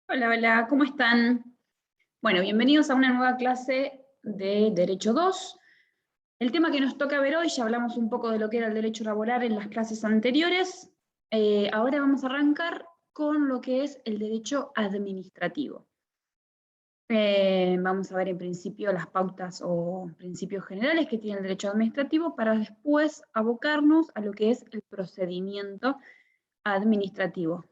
Hola, hola, ¿cómo están? Bueno, bienvenidos a una nueva clase de Derecho 2. El tema que nos toca ver hoy, ya hablamos un poco de lo que era el derecho laboral en las clases anteriores. Ahora vamos a arrancar con lo que es el derecho administrativo. Vamos a ver en principio las pautas o principios generales que tiene el derecho administrativo para después abocarnos a lo que es el procedimiento administrativo.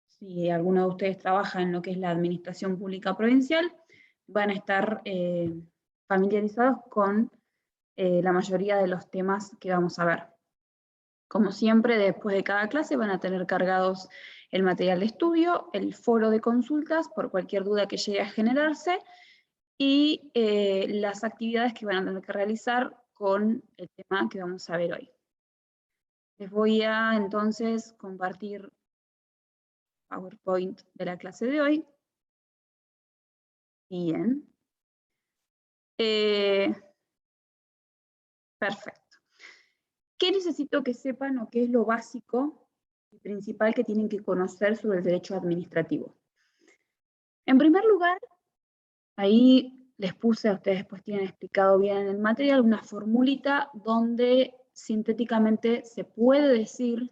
Si alguno de ustedes trabaja en lo que es la administración pública provincial, van a estar familiarizados con la mayoría de los temas que vamos a ver. Como siempre, después de cada clase van a tener cargados el material de estudio, el foro de consultas por cualquier duda que llegue a generarse y las actividades que van a tener que realizar con el tema que vamos a ver hoy. Les voy a entonces compartir PowerPoint de la clase de hoy. Bien. Perfecto. ¿Qué necesito que sepan o qué es lo básico y principal que tienen que conocer sobre el derecho administrativo? En primer lugar, ahí les puse, a ustedes pues tienen explicado bien en el material, una formulita donde sintéticamente se puede decir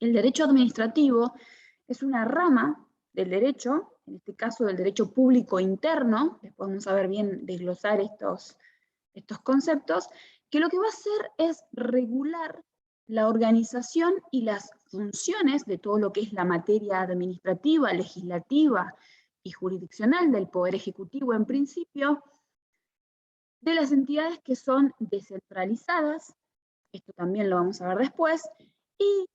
que el derecho administrativo es una rama del derecho, en este caso del derecho público interno, después vamos a ver bien desglosar estos conceptos, que lo que va a hacer es regular la organización y las funciones de todo lo que es la materia administrativa, legislativa y jurisdiccional del Poder Ejecutivo en principio, de las entidades que son descentralizadas, esto también lo vamos a ver después, y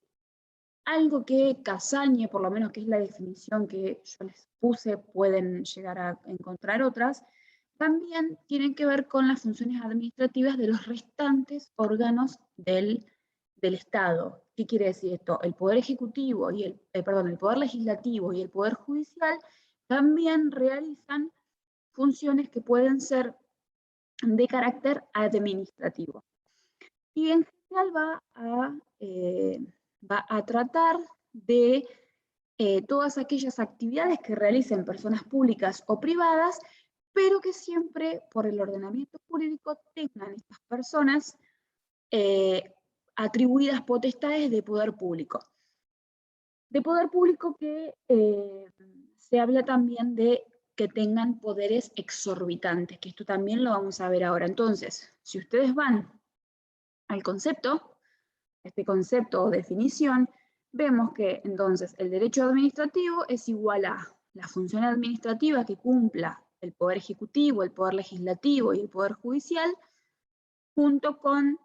algo que Casañe, por lo menos que es la definición que yo les puse, pueden llegar a encontrar otras, también tienen que ver con las funciones administrativas de los restantes órganos del Estado. ¿Qué quiere decir esto? El Poder Ejecutivo y el Poder Legislativo y el Poder Judicial también realizan funciones que pueden ser de carácter administrativo. Y en general va a tratar de todas aquellas actividades que realicen personas públicas o privadas, pero que siempre por el ordenamiento jurídico tengan estas personas atribuidas potestades de poder público. De poder público que se habla también de que tengan poderes exorbitantes, que esto también lo vamos a ver ahora. Entonces, si ustedes van al concepto, este concepto o definición, vemos que entonces el derecho administrativo es igual a la función administrativa que cumpla el Poder Ejecutivo, el Poder Legislativo y el Poder Judicial, junto con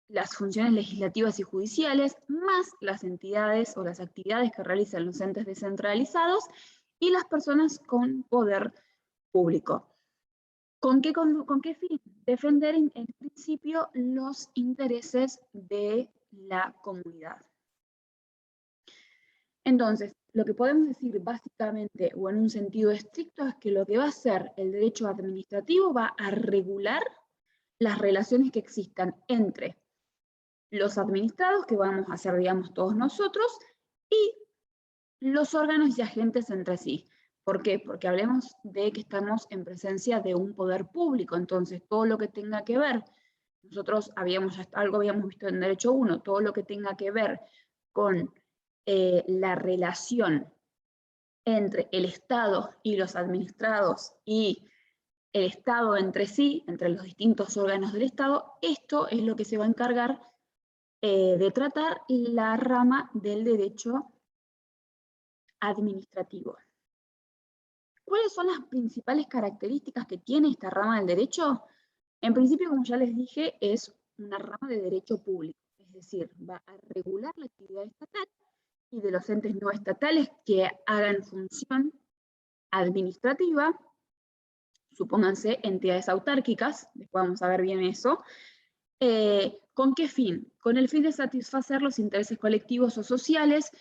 las funciones legislativas y judiciales, más las entidades o las actividades que realizan los entes descentralizados y las personas con poder público. ¿Con qué fin? Defender en principio los intereses de la comunidad. Entonces, lo que podemos decir básicamente o en un sentido estricto es que lo que va a hacer el derecho administrativo va a regular las relaciones que existan entre los administrados, que vamos a ser, digamos, todos nosotros, y los órganos y agentes entre sí. ¿Por qué? Porque hablemos de que estamos en presencia de un poder público, entonces todo lo que tenga que ver, nosotros algo habíamos visto en Derecho 1, todo lo que tenga que ver con la relación entre el Estado y los administrados y el Estado entre sí, entre los distintos órganos del Estado, esto es lo que se va a encargar de tratar la rama del derecho administrativo. ¿Cuáles son las principales características que tiene esta rama del derecho? En principio, como ya les dije, es una rama de derecho público, es decir, va a regular la actividad estatal y de los entes no estatales que hagan función administrativa, supónganse entidades autárquicas, después vamos a ver bien eso. ¿Con qué fin? Con el fin de satisfacer los intereses colectivos o sociales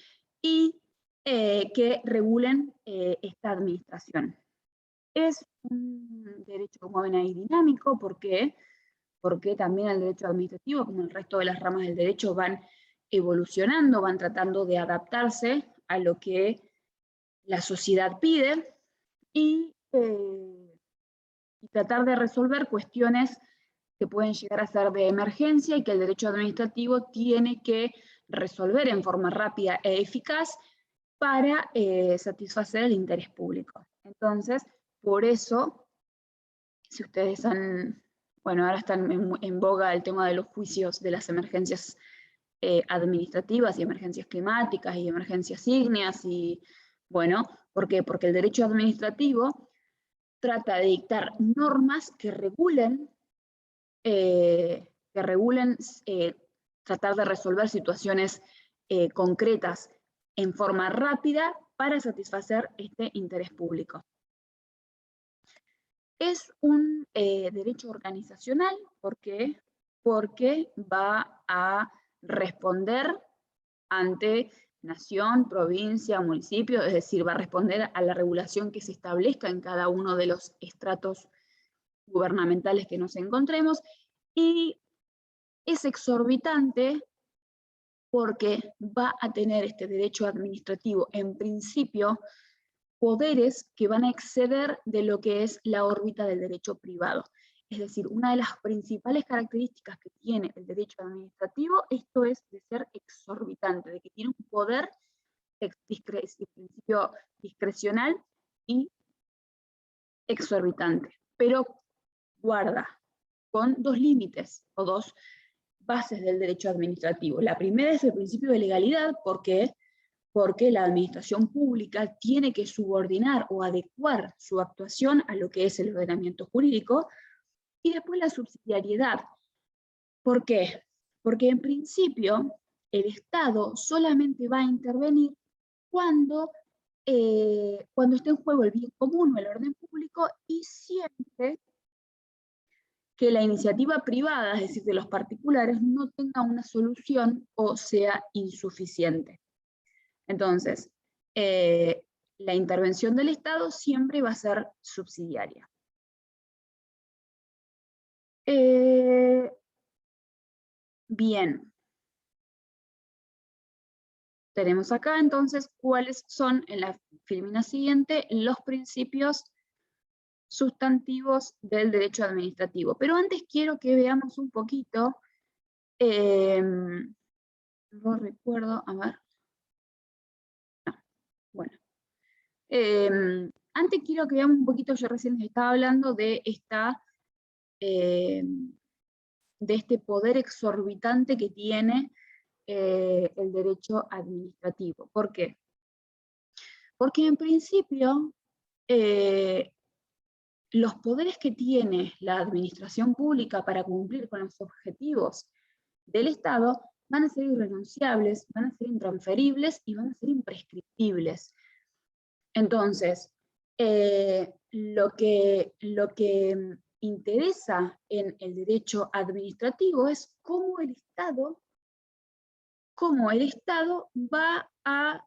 y que regulen esta administración. Es un derecho, como ven ahí, dinámico. ¿Por qué? Porque también el derecho administrativo, como el resto de las ramas del derecho, van evolucionando, van tratando de adaptarse a lo que la sociedad pide y tratar de resolver cuestiones que pueden llegar a ser de emergencia y que el derecho administrativo tiene que resolver en forma rápida e eficaz para satisfacer el interés público. Entonces, por eso, si ustedes bueno, ahora están en boga el tema de los juicios de las emergencias administrativas y emergencias climáticas y emergencias ígneas, y bueno, ¿por qué? Porque el derecho administrativo trata de dictar normas que regulen tratar de resolver situaciones concretas en forma rápida para satisfacer este interés público. Es un derecho organizacional, ¿por qué? Porque va a responder ante nación, provincia, municipio, es decir, va a responder a la regulación que se establezca en cada uno de los estratos gubernamentales que nos encontremos, y es exorbitante porque va a tener este derecho administrativo, en principio, poderes que van a exceder de lo que es la órbita del derecho privado. Es decir, una de las principales características que tiene el derecho administrativo, esto es de ser exorbitante, de que tiene un poder principio discrecional y exorbitante. Pero guarda, con dos límites o dos bases del derecho administrativo. La primera es el principio de legalidad, porque la administración pública tiene que subordinar o adecuar su actuación a lo que es el ordenamiento jurídico, y después la subsidiariedad. ¿Por qué? Porque en principio el Estado solamente va a intervenir cuando esté en juego el bien común o el orden público, y siempre que la iniciativa privada, es decir, de los particulares, no tenga una solución o sea insuficiente. Entonces, la intervención del Estado siempre va a ser subsidiaria. Bien. Tenemos acá entonces cuáles son, en la filmina siguiente, los principios sustantivos del derecho administrativo. Pero antes quiero que veamos un poquito, no recuerdo, a ver. No, bueno. Antes quiero que veamos un poquito, yo recién les estaba hablando de este poder exorbitante que tiene el derecho administrativo. ¿Por qué? Porque en principio los poderes que tiene la administración pública para cumplir con los objetivos del Estado van a ser irrenunciables, van a ser intransferibles y van a ser imprescriptibles. Entonces, lo que interesa en el derecho administrativo es cómo el Estado va a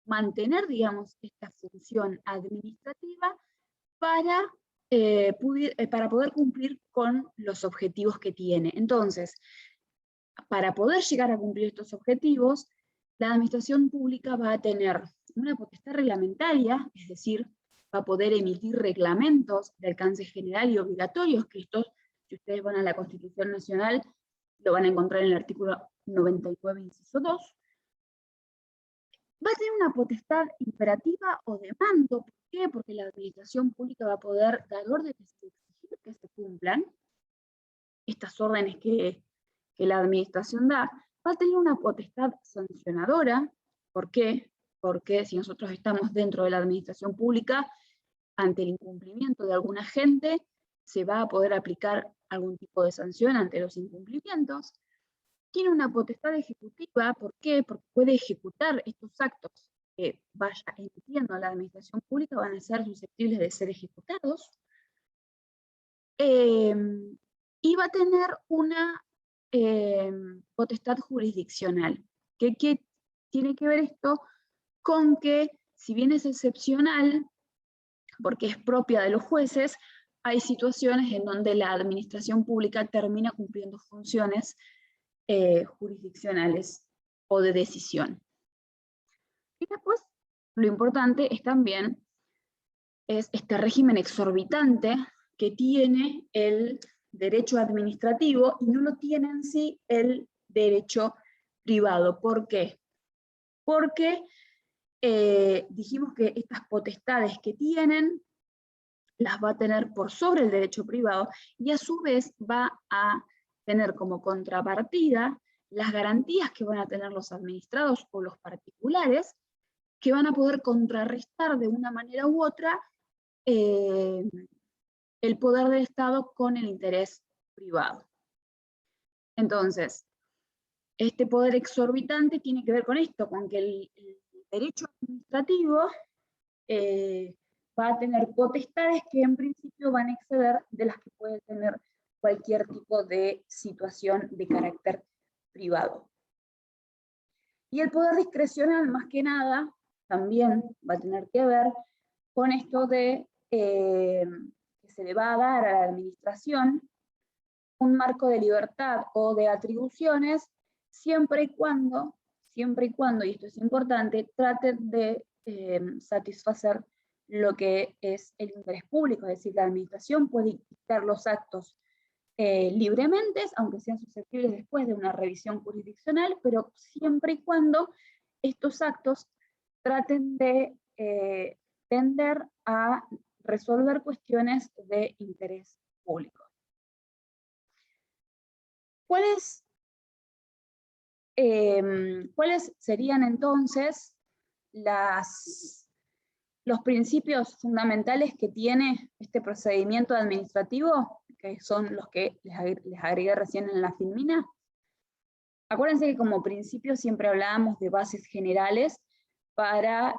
mantener, digamos, esta función administrativa para poder cumplir con los objetivos que tiene. Entonces, para poder llegar a cumplir estos objetivos, la administración pública va a tener una potestad reglamentaria, es decir, va a poder emitir reglamentos de alcance general y obligatorios, que estos, si ustedes van a la Constitución Nacional, lo van a encontrar en el artículo 99, inciso 2. Va a tener una potestad imperativa o de mando. ¿Por qué? Porque la administración pública va a poder dar órdenes y exigir que se cumplan estas órdenes que la administración da. Va a tener una potestad sancionadora. ¿Por qué? Porque si nosotros estamos dentro de la administración pública, ante el incumplimiento de algún agente, se va a poder aplicar algún tipo de sanción ante los incumplimientos. Tiene una potestad ejecutiva. ¿Por qué? Porque puede ejecutar estos actos que vaya emitiendo la administración pública, van a ser susceptibles de ser ejecutados. Y va a tener una potestad jurisdiccional. ¿Qué tiene que ver esto? Con que, si bien es excepcional, porque es propia de los jueces, hay situaciones en donde la administración pública termina cumpliendo funciones jurisdiccionales o de decisión. Y después, lo importante es también este régimen exorbitante que tiene el derecho administrativo y no lo tiene en sí el derecho privado. ¿Por qué? Porque dijimos que estas potestades que tienen las va a tener por sobre el derecho privado y a su vez va a tener como contrapartida las garantías que van a tener los administrados o los particulares, que van a poder contrarrestar de una manera u otra el poder del Estado con el interés privado. Entonces, este poder exorbitante tiene que ver con esto, con que el derecho administrativo va a tener potestades que en principio van a exceder de las que puede tener cualquier tipo de situación de carácter privado. Y el poder discrecional, más que nada, también va a tener que ver con esto de que se le va a dar a la administración un marco de libertad o de atribuciones, siempre y cuando, y esto es importante, traten de satisfacer lo que es el interés público, es decir, la administración puede dictar los actos libremente, aunque sean susceptibles después de una revisión jurisdiccional, pero siempre y cuando estos actos traten de tender a resolver cuestiones de interés público. ¿Cuáles serían entonces los principios fundamentales que tiene este procedimiento administrativo, que son los que les agregué recién en la filmina? Acuérdense que como principio siempre hablábamos de bases generales para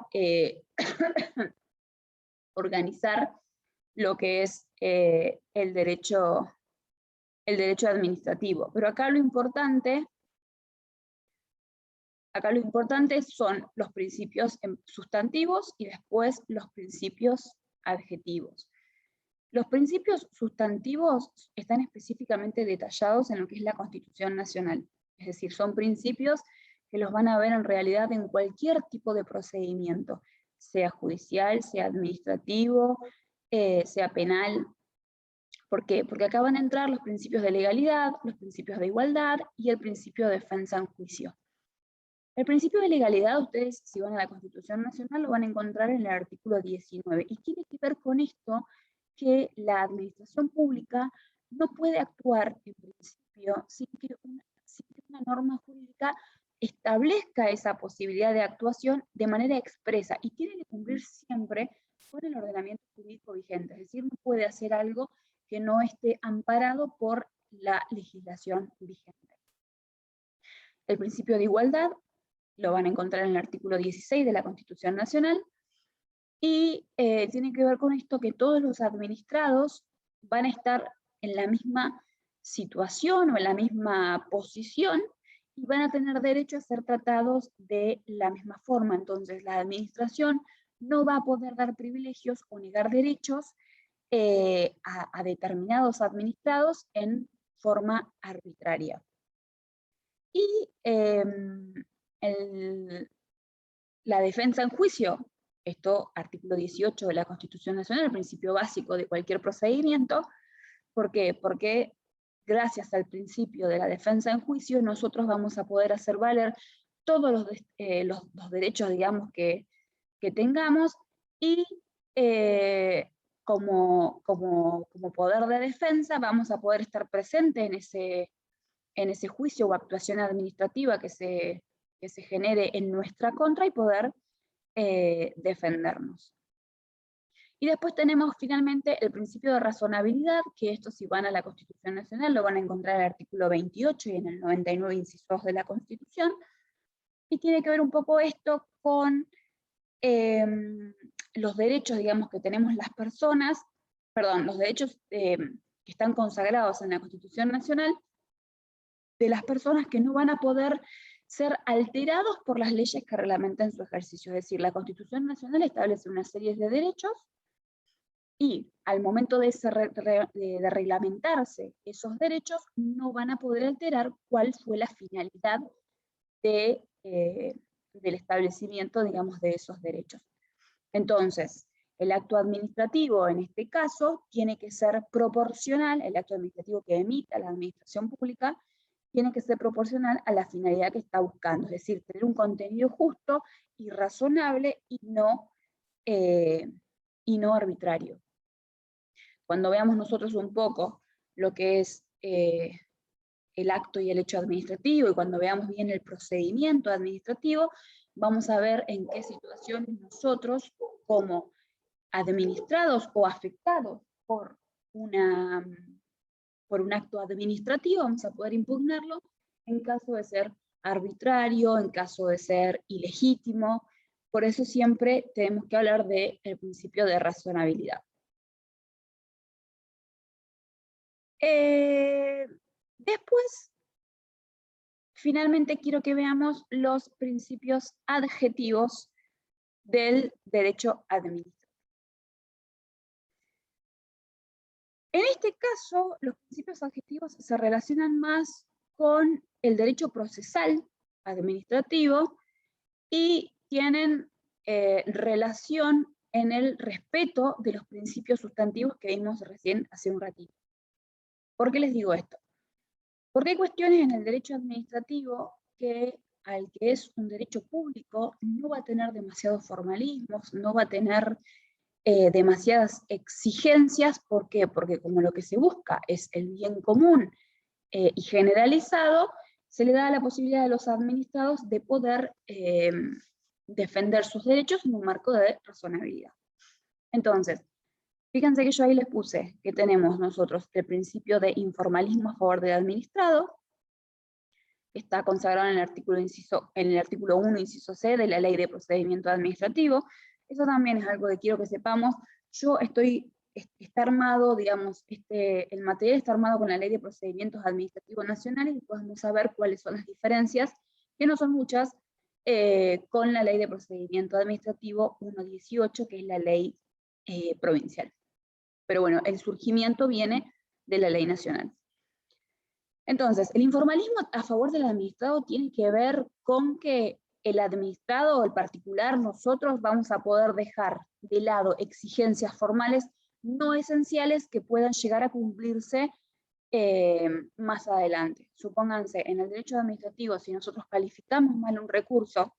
organizar lo que es el derecho administrativo. Pero acá lo importante son los principios sustantivos y después los principios adjetivos. Los principios sustantivos están específicamente detallados en lo que es la Constitución Nacional. Es decir, son principios que los van a ver en realidad en cualquier tipo de procedimiento, sea judicial, sea administrativo, sea penal. ¿Por qué? Porque acá van a entrar los principios de legalidad, los principios de igualdad y el principio de defensa en juicio. El principio de legalidad, ustedes si van a la Constitución Nacional lo van a encontrar en el artículo 19, y tiene que ver con esto que la administración pública no puede actuar en principio sin que una norma jurídica establezca esa posibilidad de actuación de manera expresa, y tiene que cumplir siempre con el ordenamiento jurídico vigente, es decir, no puede hacer algo que no esté amparado por la legislación vigente. El principio de igualdad lo van a encontrar en el artículo 16 de la Constitución Nacional, y tiene que ver con esto que todos los administrados van a estar en la misma situación o en la misma posición, y van a tener derecho a ser tratados de la misma forma. Entonces la administración no va a poder dar privilegios o negar derechos a determinados administrados en forma arbitraria. Y la defensa en juicio, esto artículo 18 de la Constitución Nacional, el principio básico de cualquier procedimiento. ¿Por qué? Porque gracias al principio de la defensa en juicio nosotros vamos a poder hacer valer todos los derechos, digamos, que tengamos, y como poder de defensa vamos a poder estar presente en ese juicio o actuación administrativa que se genere en nuestra contra y poder defendernos. Y después tenemos finalmente el principio de razonabilidad, que esto si van a la Constitución Nacional lo van a encontrar en el artículo 28 y en el 99 inciso 2 de la Constitución, y tiene que ver un poco esto con los derechos, digamos, que tenemos las personas, los derechos que están consagrados en la Constitución Nacional, de las personas que no van a poder ser alterados por las leyes que reglamentan su ejercicio. Es decir, la Constitución Nacional establece una serie de derechos Y al momento de reglamentarse esos derechos, no van a poder alterar cuál fue la finalidad del establecimiento, digamos, de esos derechos. Entonces, el acto administrativo, en este caso, tiene que ser proporcional, el acto administrativo que emita la administración pública, tiene que ser proporcional a la finalidad que está buscando, es decir, tener un contenido justo y razonable y no arbitrario. Cuando veamos nosotros un poco lo que es el acto y el hecho administrativo, y cuando veamos bien el procedimiento administrativo, vamos a ver en qué situaciones nosotros, como administrados o afectados por un acto administrativo, vamos a poder impugnarlo en caso de ser arbitrario, en caso de ser ilegítimo. Por eso siempre tenemos que hablar del principio de razonabilidad. Después, finalmente quiero que veamos los principios adjetivos del derecho administrativo. En este caso, los principios adjetivos se relacionan más con el derecho procesal administrativo y tienen relación en el respeto de los principios sustantivos que vimos recién hace un ratito. ¿Por qué les digo esto? Porque hay cuestiones en el derecho administrativo que, al que es un derecho público, no va a tener demasiados formalismos, no va a tener demasiadas exigencias. ¿Por qué? Porque como lo que se busca es el bien común y generalizado, se le da la posibilidad a los administrados de poder defender sus derechos en un marco de razonabilidad. Entonces, fíjense que yo ahí les puse que tenemos nosotros el principio de informalismo a favor del administrado, que está consagrado en el artículo 1, inciso C de la Ley de Procedimiento Administrativo. Eso también es algo que quiero que sepamos. Está armado, digamos, el material está armado con la Ley de Procedimientos Administrativos Nacionales, y podemos saber cuáles son las diferencias, que no son muchas, con la Ley de Procedimiento Administrativo 1.18, que es la ley provincial. Pero bueno, el surgimiento viene de la ley nacional. Entonces, el informalismo a favor del administrado tiene que ver con que el administrado o el particular, nosotros vamos a poder dejar de lado exigencias formales no esenciales que puedan llegar a cumplirse más adelante. Supónganse, en el derecho administrativo, si nosotros calificamos mal un recurso,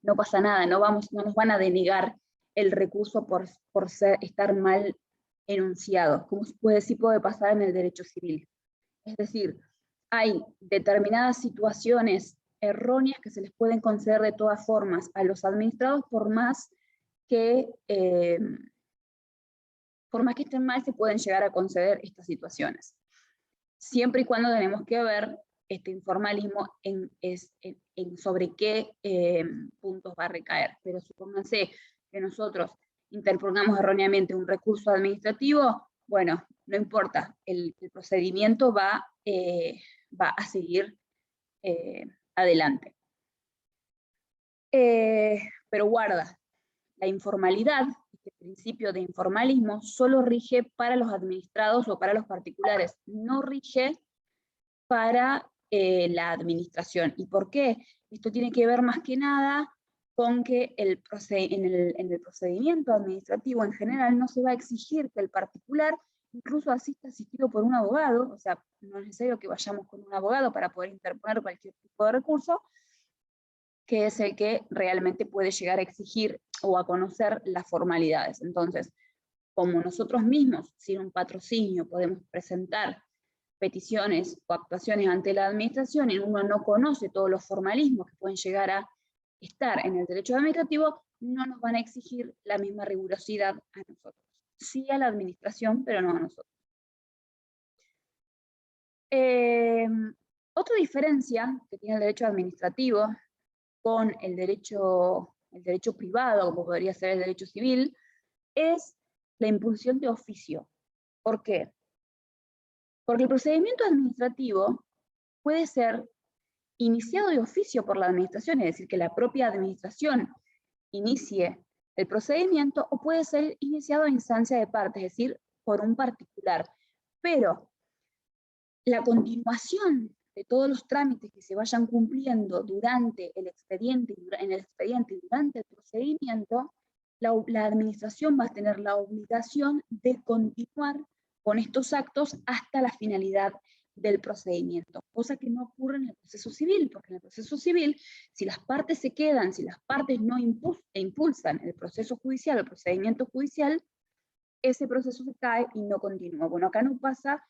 no pasa nada, no nos van a denegar el recurso por estar mal enunciado, como sí puede pasar en el derecho civil. Es decir, hay determinadas situaciones erróneas que se les pueden conceder de todas formas a los administrados, por más que estén mal, se pueden llegar a conceder estas situaciones. Siempre y cuando tenemos que ver este informalismo sobre qué puntos va a recaer. Pero supónganse que nosotros interpongamos erróneamente un recurso administrativo, bueno, no importa, el procedimiento va a seguir adelante. Pero guarda, la informalidad, este principio de informalismo, solo rige para los administrados o para los particulares, no rige para la administración. ¿Y por qué? Esto tiene que ver más que nada con que en el procedimiento administrativo en general no se va a exigir que el particular incluso asista asistido por un abogado, o sea, no es necesario que vayamos con un abogado para poder interponer cualquier tipo de recurso, que es el que realmente puede llegar a exigir o a conocer las formalidades. Entonces, como nosotros mismos, sin un patrocinio, podemos presentar peticiones o actuaciones ante la administración y uno no conoce todos los formalismos que pueden llegar a estar en el derecho administrativo, no nos van a exigir la misma rigurosidad a nosotros. Sí a la administración, pero no a nosotros. Otra diferencia que tiene el derecho administrativo con el derecho privado, como podría ser el derecho civil, es la impulsión de oficio. ¿Por qué? Porque el procedimiento administrativo puede ser iniciado de oficio por la administración, es decir, que la propia administración inicie el procedimiento o puede ser iniciado a instancia de parte, es decir, por un particular. Pero la continuación de todos los trámites que se vayan cumpliendo durante el expediente, y durante el procedimiento, la administración va a tener la obligación de continuar con estos actos hasta la finalidad del procedimiento, cosa que no ocurre en el proceso civil, porque en el proceso civil, si las partes se quedan, si las partes no impulsan el proceso judicial, el procedimiento judicial, ese proceso se cae y no continúa. Bueno, acá no pasa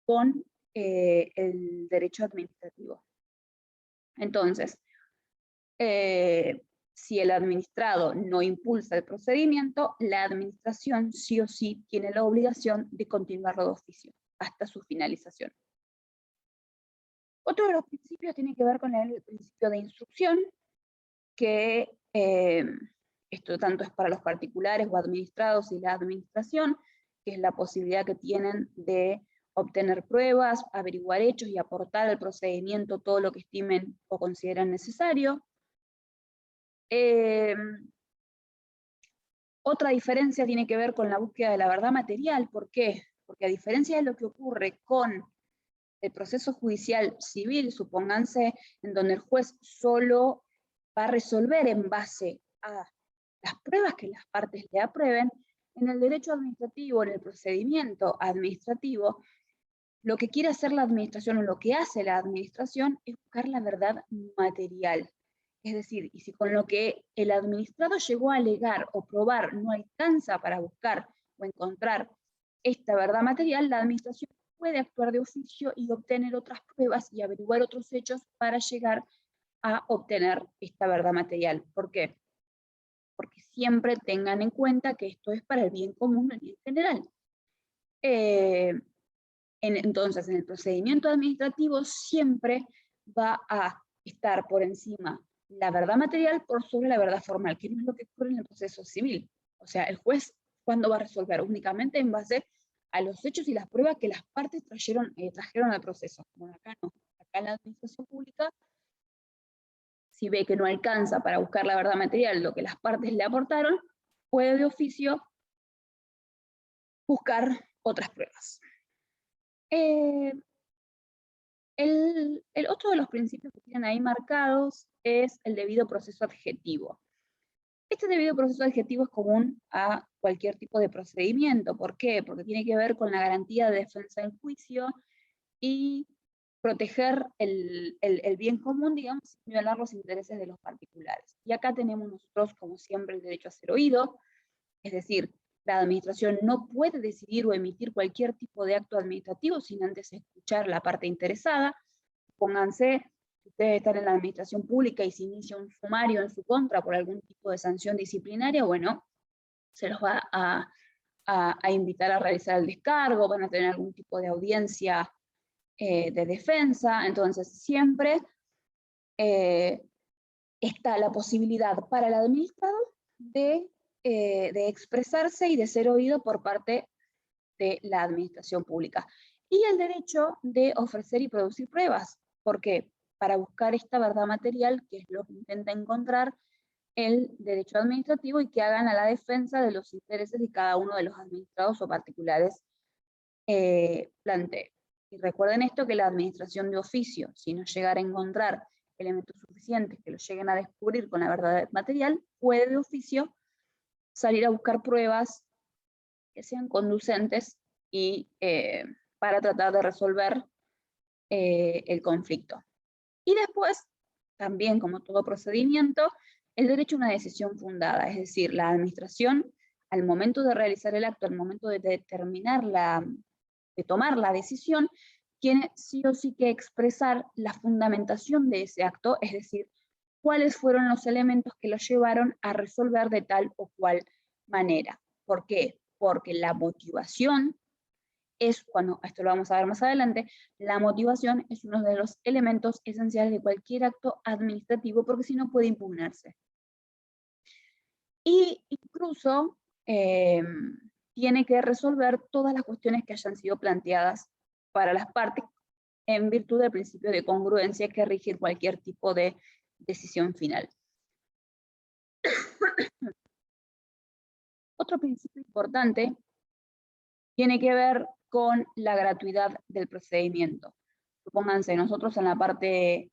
con el derecho administrativo. Entonces, si el administrado no impulsa el procedimiento, la administración sí o sí tiene la obligación de continuarlo de oficio hasta su finalización. Otro de los principios tiene que ver con el principio de instrucción, que esto tanto es para los particulares o administrados y la administración, que es la posibilidad que tienen de obtener pruebas, averiguar hechos y aportar al procedimiento todo lo que estimen o consideren necesario. Otra diferencia tiene que ver con la búsqueda de la verdad material. ¿Por qué? Porque a diferencia de lo que ocurre con el proceso judicial civil, supónganse, en donde el juez solo va a resolver en base a las pruebas que las partes le aprueben, en el derecho administrativo, en el procedimiento administrativo, lo que quiere hacer la administración o lo que hace la administración es buscar la verdad material. Es decir, y si con lo que el administrado llegó a alegar o probar no alcanza para buscar o encontrar esta verdad material, la administración puede actuar de oficio y obtener otras pruebas y averiguar otros hechos para llegar a obtener esta verdad material. ¿Por qué? Porque siempre tengan en cuenta que esto es para el bien común, el bien general. Entonces, en el procedimiento administrativo siempre va a estar por encima la verdad material por sobre la verdad formal, que no es lo que ocurre en el proceso civil. O sea, el juez, ¿cuándo va a resolver? Únicamente en base a los hechos y las pruebas que las partes trajeron al proceso. Bueno, acá no. Acá en la administración pública, si ve que no alcanza para buscar la verdad material, lo que las partes le aportaron, puede de oficio buscar otras pruebas. El otro de los principios que tienen ahí marcados es el debido proceso adjetivo. Este debido proceso adjetivo es común a cualquier tipo de procedimiento. ¿Por qué? Porque tiene que ver con la garantía de defensa en juicio y proteger el bien común, digamos, sin violar los intereses de los particulares. Y acá tenemos nosotros, como siempre, el derecho a ser oído, es decir, la administración no puede decidir o emitir cualquier tipo de acto administrativo sin antes escuchar la parte interesada. Pónganse, si ustedes están en la administración pública y se inicia un sumario en su contra por algún tipo de sanción disciplinaria, bueno, se los va a invitar a realizar el descargo, van a tener algún tipo de audiencia de defensa. Entonces siempre está la posibilidad para el administrado de expresarse y de ser oído por parte de la administración pública. Y el derecho de ofrecer y producir pruebas. ¿Por qué? Para buscar esta verdad material, que es lo que intenta encontrar el derecho administrativo y que hagan a la defensa de los intereses de cada uno de los administrados o particulares plantee. Y recuerden esto, que la administración de oficio, si no llegara a encontrar elementos suficientes que lo lleguen a descubrir con la verdad material, puede de oficio salir a buscar pruebas que sean conducentes y para tratar de resolver el conflicto. Y después, también como todo procedimiento, el derecho a una decisión fundada, es decir, la administración, al momento de realizar el acto, al momento de de tomar la decisión, tiene sí o sí que expresar la fundamentación de ese acto, es decir, cuáles fueron los elementos que lo llevaron a resolver de tal o cual manera. ¿Por qué? Porque la motivación es, cuando esto lo vamos a ver más adelante, la motivación es uno de los elementos esenciales de cualquier acto administrativo, porque si no puede impugnarse. Y incluso tiene que resolver todas las cuestiones que hayan sido planteadas para las partes en virtud del principio de congruencia que rige cualquier tipo de decisión final. Otro principio importante tiene que ver con la gratuidad del procedimiento. Supónganse, nosotros en la parte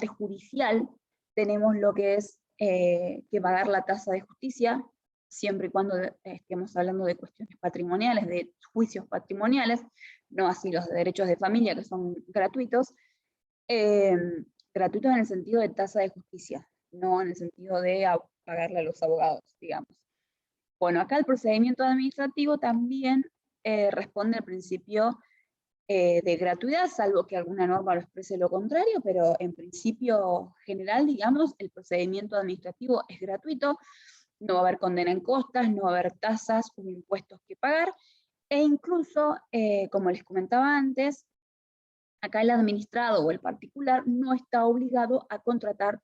judicial tenemos lo que es que pagar la tasa de justicia, siempre y cuando estemos hablando de cuestiones patrimoniales, de juicios patrimoniales, no así los derechos de familia, que son gratuitos, gratuitos en el sentido de tasa de justicia, no en el sentido de pagarle a los abogados, digamos. Bueno, acá el procedimiento administrativo también responde al principio de gratuidad, salvo que alguna norma lo exprese lo contrario, pero en principio general, digamos, el procedimiento administrativo es gratuito, no va a haber condena en costas, no va a haber tasas o impuestos que pagar, e incluso, como les comentaba antes, acá el administrado o el particular no está obligado a contratar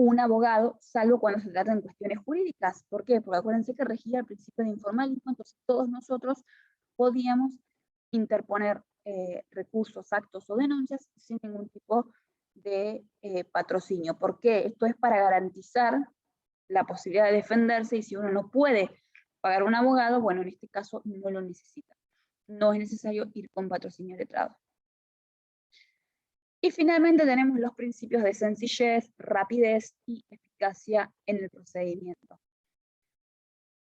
un abogado, salvo cuando se trata de cuestiones jurídicas. ¿Por qué? Porque acuérdense que regía el principio de informalismo, entonces todos nosotros podíamos interponer recursos, actos o denuncias sin ningún tipo de patrocinio. ¿Por qué? Esto es para garantizar la posibilidad de defenderse, y si uno no puede pagar un abogado, bueno, en este caso no lo necesita. No es necesario ir con patrocinio letrado. Y finalmente tenemos los principios de sencillez, rapidez y eficacia en el procedimiento.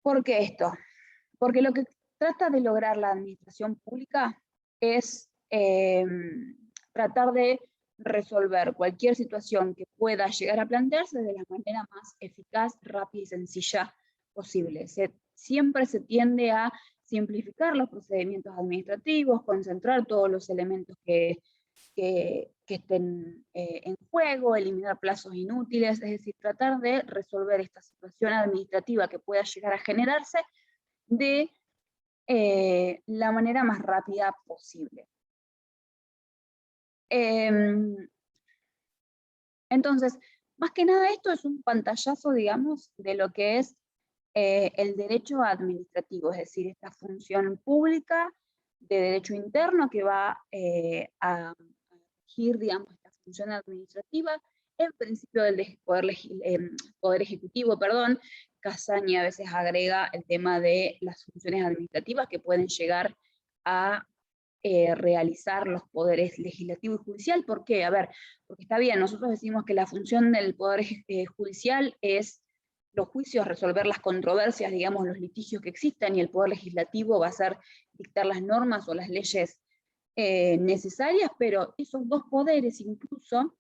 ¿Por qué esto? Porque lo que trata de lograr la administración pública es tratar de resolver cualquier situación que pueda llegar a plantearse de la manera más eficaz, rápida y sencilla posible. Siempre se tiende a simplificar los procedimientos administrativos, concentrar todos los elementos que estén en juego, eliminar plazos inútiles, es decir, tratar de resolver esta situación administrativa que pueda llegar a generarse de la manera más rápida posible. Entonces, más que nada esto es un pantallazo, digamos, de lo que es el derecho administrativo, es decir, esta función pública de derecho interno que va a regir, digamos, esta función administrativa, el principio del poder ejecutivo, perdón. Casaña a veces agrega el tema de las funciones administrativas que pueden llegar a realizar los poderes legislativo y judicial. ¿Por qué? A ver, porque está bien, nosotros decimos que la función del poder judicial es los juicios, resolver las controversias, digamos, los litigios que existan, y el poder legislativo va a ser dictar las normas o las leyes necesarias, pero esos dos poderes incluso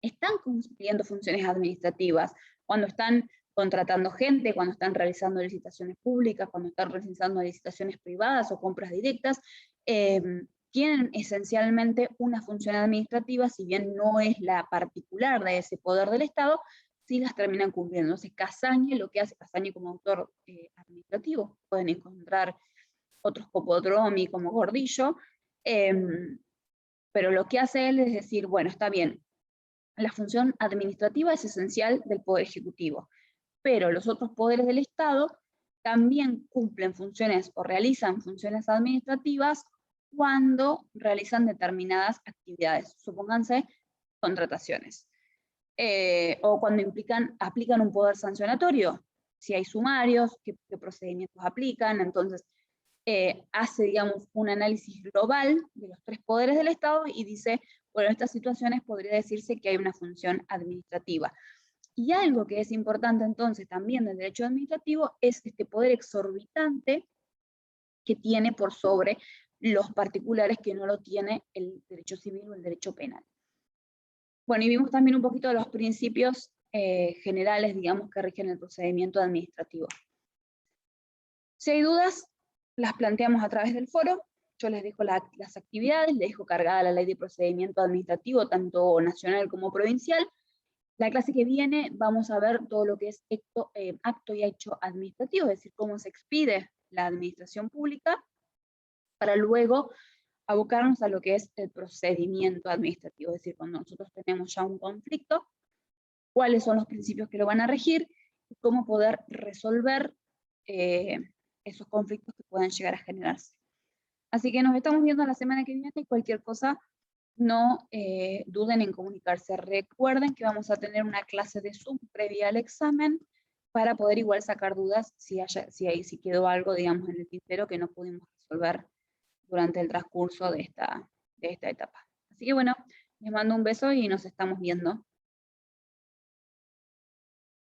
están cumpliendo funciones administrativas cuando están contratando gente, cuando están realizando licitaciones públicas, cuando están realizando licitaciones privadas o compras directas, tienen esencialmente una función administrativa, si bien no es la particular de ese poder del Estado, sí las terminan cumpliendo. Entonces Casaña, lo que hace Casaña como autor administrativo, pueden encontrar otros como Dromi, como Gordillo, pero lo que hace él es decir, bueno, está bien, la función administrativa es esencial del Poder Ejecutivo, pero los otros poderes del Estado también cumplen funciones o realizan funciones administrativas cuando realizan determinadas actividades, supónganse contrataciones, o cuando aplican un poder sancionatorio, si hay sumarios, qué procedimientos aplican. Entonces hace, digamos, un análisis global de los tres poderes del Estado y dice, bueno, en estas situaciones podría decirse que hay una función administrativa. Y algo que es importante entonces también del derecho administrativo es este poder exorbitante que tiene por sobre los particulares, que no lo tiene el derecho civil o el derecho penal. Bueno, y vimos también un poquito de los principios generales, digamos, que rigen el procedimiento administrativo. Si hay dudas, las planteamos a través del foro. Yo les dejo las actividades, les dejo cargada la ley de procedimiento administrativo, tanto nacional como provincial. La clase que viene vamos a ver todo lo que es acto y hecho administrativo, es decir, cómo se expide la administración pública, para luego abocarnos a lo que es el procedimiento administrativo, es decir, cuando nosotros tenemos ya un conflicto, cuáles son los principios que lo van a regir y cómo poder resolver esos conflictos que puedan llegar a generarse. Así que nos estamos viendo la semana que viene, y cualquier cosa no duden en comunicarse. Recuerden que vamos a tener una clase de Zoom previa al examen para poder igual sacar dudas si quedó algo, digamos, en el tintero que no pudimos resolver durante el transcurso de esta etapa. Así que bueno, les mando un beso y nos estamos viendo.